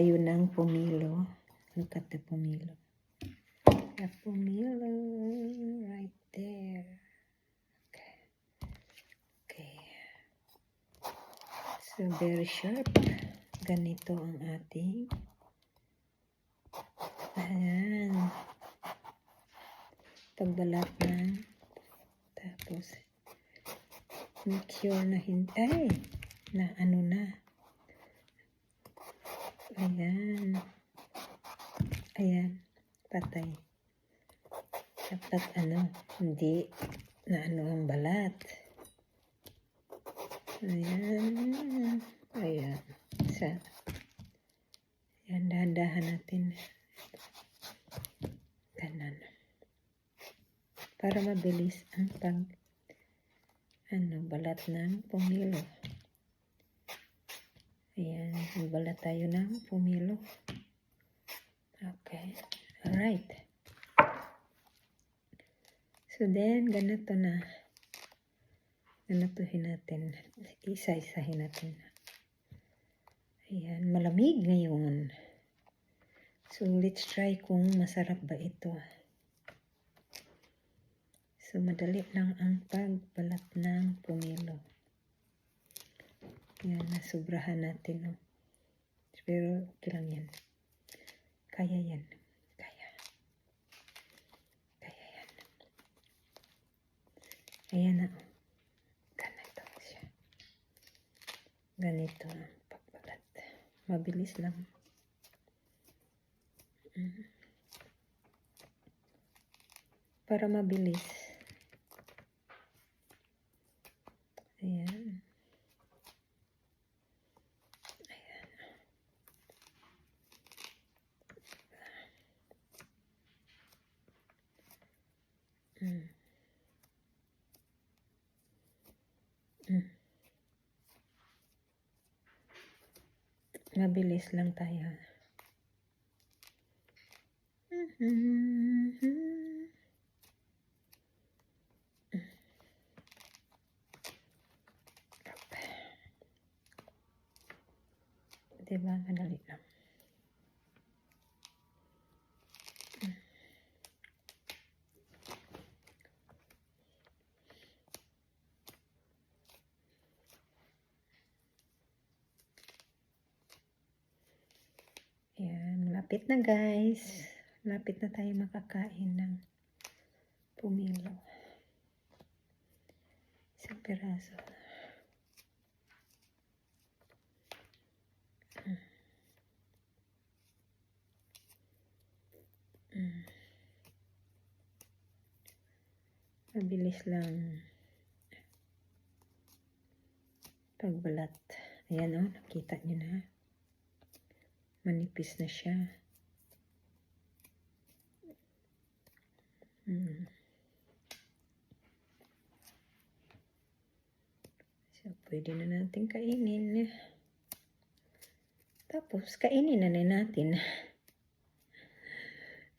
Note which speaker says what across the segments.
Speaker 1: Tayo ng pomelo. Look at the pomelo. The pomelo right there. Okay. So, very sharp. Ganito ang ating. Ayan. Pagbalat ng. Tapos, make sure na hindi. Ay! Na ano na. Ayan. Ayan. Patay. Dapat hindi na ang balat. Ayan. Ayan. Ayan, dahan-dahan natin. Ganon. Para mabilis ang balat ng pomelo. Ayan, magbalat tayo ng pomelo. Okay. Alright. So then, ganito na. Ganatuhin natin. Isa-isahin natin. Ayan, malamig ngayon. So, let's try kung masarap ba ito. So, madali lang ang pagbalat ng pomelo. Ayan, nasubrahan natin. No? Pero, okay lang yan. Kaya yan. Kaya yan. Ayan na. Ganito siya. Ganito ang pagbalat. Mabilis lang. Para mabilis. Ayan. Mabilis lang tayo. Diba? Madali lang. Ayan, malapit na guys. Malapit na tayo makakain ng pomelo. Isang piraso. Mabilis lang pagbalat. Ayan o, nakita nyo na. Manipis na siya. So, pwede na natin kainin. Tapos, kainin na natin.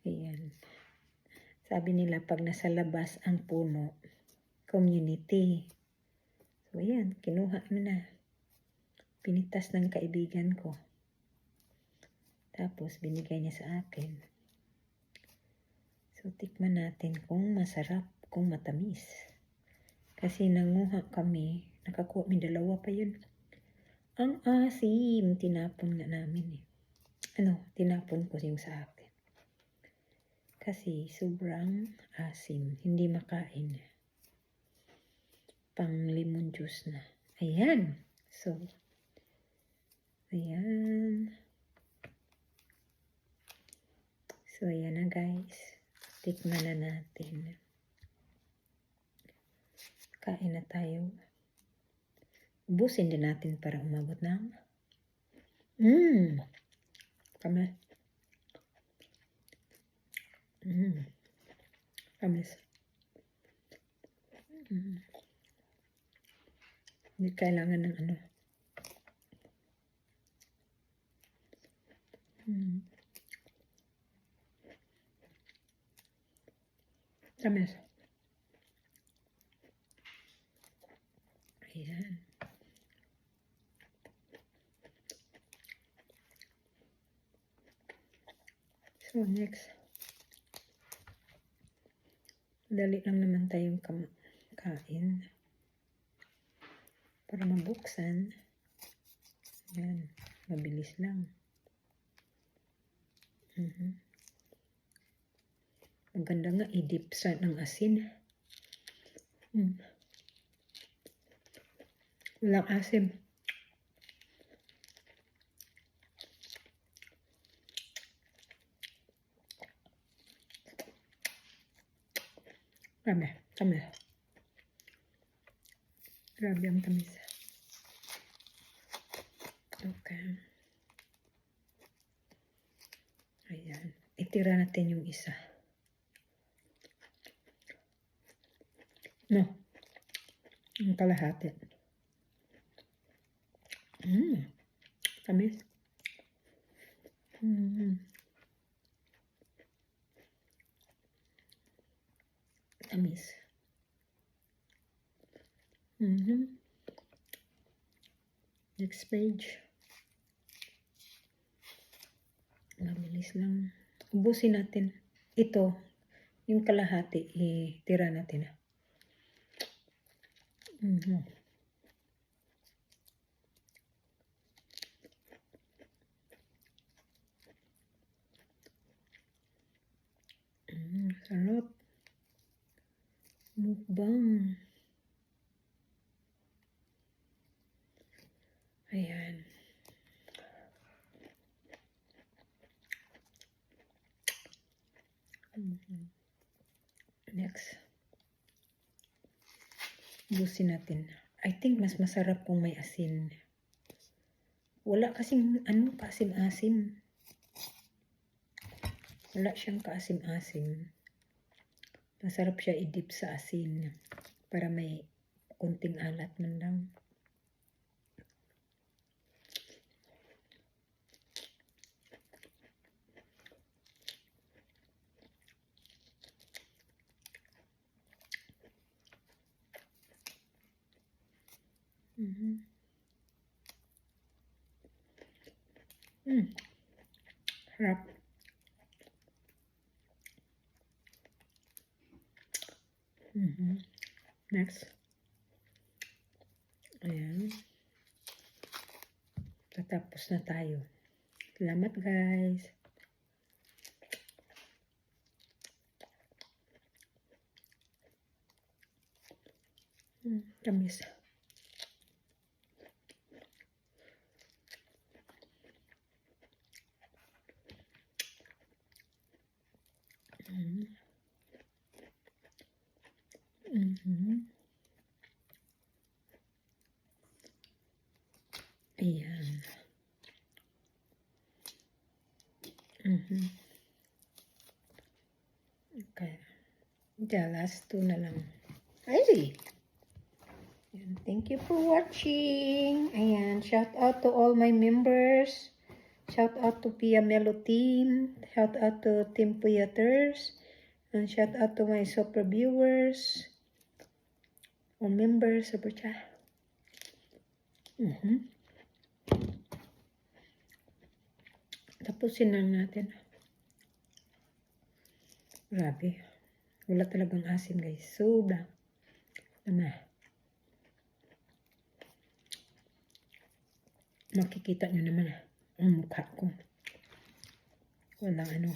Speaker 1: Ayan. Sabi nila, pag nasa labas ang puno, community. So, ayan, kinuha na. Pinitas ng kaibigan ko. Tapos, binigay niya sa akin. So, tikman natin kung masarap, kung matamis. Kasi nanguha kami, nakakuha, may dalawa pa yun. Ang asim, tinapon nga namin eh. Tinapon ko yung sa akin. Kasi sobrang asim, hindi makain. Pang lemon juice na. Ayan. So, ayan. So, ayan na guys. Tikman na natin. Kain na tayo. Ubusin din natin para umabot ng kamis. Kamis. Hindi kailangan ng kamis. Ayan. So, next. Dali lang naman tayong kain. Para mabuksan. Yan. Mabilis lang. Maganda nga i-dip sa ng asin. Walang asim. Tamis. Grabe ang tamis. Okay. Ayan. Itira natin yung isa. No. Yung kalahati. Tamis. Tamis. Next page. Mabilis lang. Ubusin natin. Ito, yung kalahati, itira natin. Sarap. Mukbang. Ayan. Next. Ubusin natin. I think mas masarap kung may asin. Wala kasing kaasim-asim. Wala siyang kaasim-asim. Masarap siya i-dip sa asin para may kunting alat man lang. Harap. Next. Ayan. Tatapos na tayo. Salamat guys. Tamis. Ayan. Okay. Last two na lang. Ay! Ayan. Thank you for watching. Ayan. Shout out to all my members. Shout out to Pia Melo team. Shout out to Team Puyaters. And shout out to my super viewers. Or members. Super chat. Tapusin lang natin. Grabe. Wala talagang asim guys. Sobra. Makikita nyo naman ang mukha ko. Walang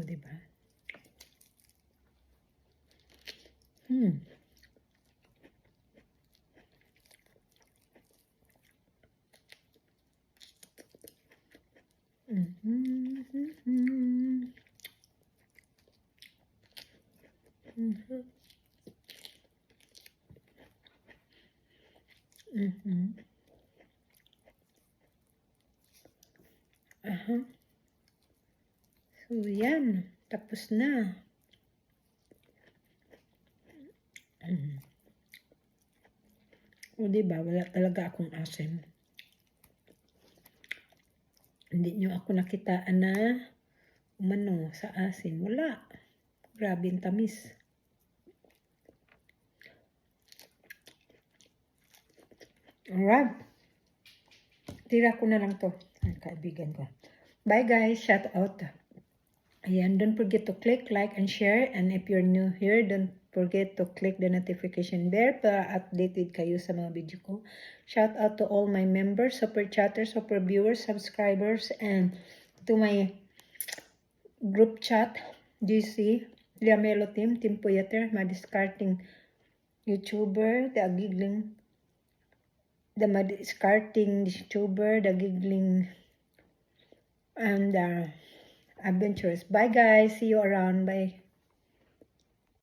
Speaker 1: diba? So, yan. Tapos na. O, diba? Wala talaga akong asim. Hindi nyo ako nakitaan na umano sa asin. Wala. Grabe ang tamis. Alright. Tira ko na lang to. Ang kaibigan ko. Bye guys. Shout out. Ayan, don't forget to click like and share. And if you're new here, don't forget to click the notification bell para updated kayo sa mga video ko. Shout out to all my members, super chatters, super viewers, subscribers, and to my group chat, GC, Liamelo team, Team Puyater, my discarding YouTuber, the giggling, the discarding YouTuber, the giggling, and adventurous. Bye guys. See you around. Bye.